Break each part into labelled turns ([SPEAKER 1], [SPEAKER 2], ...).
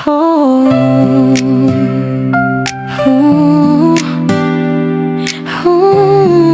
[SPEAKER 1] Oh, oh, oh.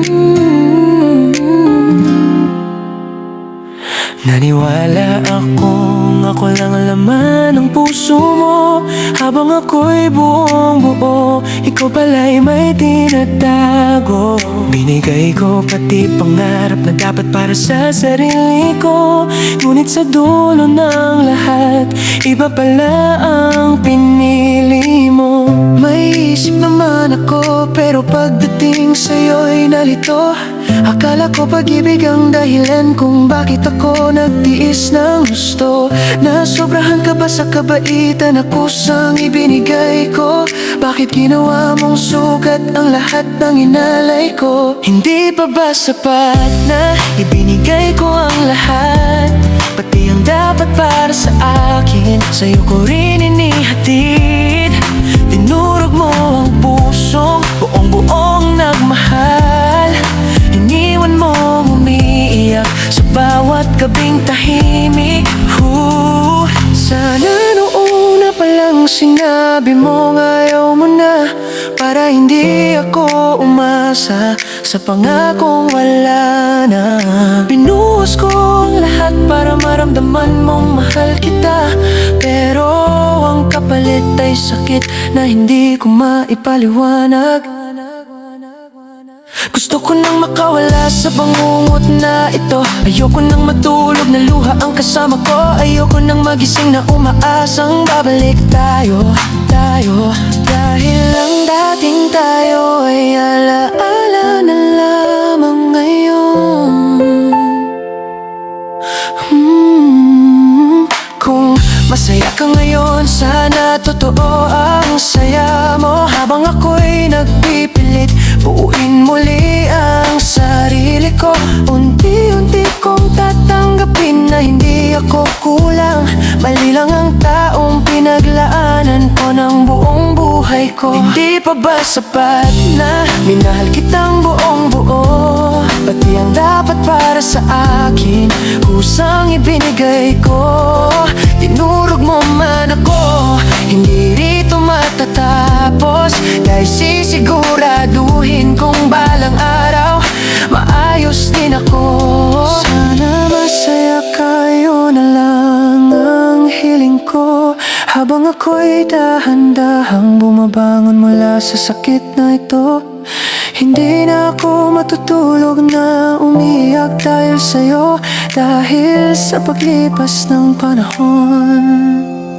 [SPEAKER 1] Naniwala akong ako lang ang laman ng puso mo. Habang ako'y buong buo, ikaw pala'y may tinatago. Binigay ko pati pangarap na dapat para sa sarili ko. Ngunit sa dulo ng lahat, iba pala ang pinili mo. May isip naman ako, pero pagdating sa'yo'y nalito. Akala ko pag-ibig ang dahilan kung bakit ako nagtiis ng gusto. Nasobrahan ka ba sa kabaitan na kusang ibinigay ko? Bakit ginawa mong sugat ang lahat ng inalay ko? Hindi pa ba sapat na ibinigay ko ang lahat? Pati ang dapat para sa akin, sa'yo ko rin inihatid. Tinurog mo ang pusong buong-buong nagmahal. Iniwan mo umiiyak sa bawat gabing tahimik. Sana noong una pa lang sinabi mo ayaw mo na, para hindi ako umasa sa pangakong wala na. Binuhos ko ang lahat para maramdaman mong mahal kita, pero ang kapalit ay sakit na hindi ko maipaliwanag. Gusto ko nang makawala sa bangungot na ito. Ayoko nang matulog na luha ang kasama ko. Ayoko nang magising na umaasang babalik tayo. Dahil ang dating tayo ay alaala na lamang ngayon. Kung masaya ka ngayon, sana totoo ang saya mo. Habang ako'y nagpipilit buuin muli ang sarili ko, unti-unti kong tatanggapin na hindi ako kulang. Mali lang ang taong pinaglaanan ko ng buong buhay ko. Hindi pa ba sapat na minahal kitang buong buo? Pati ang dapat para sa akin, kusang ibinigay ko. Tinurog mo man ako, hindi rito matatapos. Dahil sisiguraduhin kung balang araw maayos din ako. Sana masaya kayo na lang ang hiling ko. Habang ako'y dahan-dahang bumabangon mula sa sakit na ito, hindi na ako matutulog na umiyak dahil sa'yo. Dahil sa paglipas ng panahon,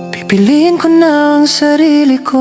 [SPEAKER 1] pipiliin ko na ang sarili ko.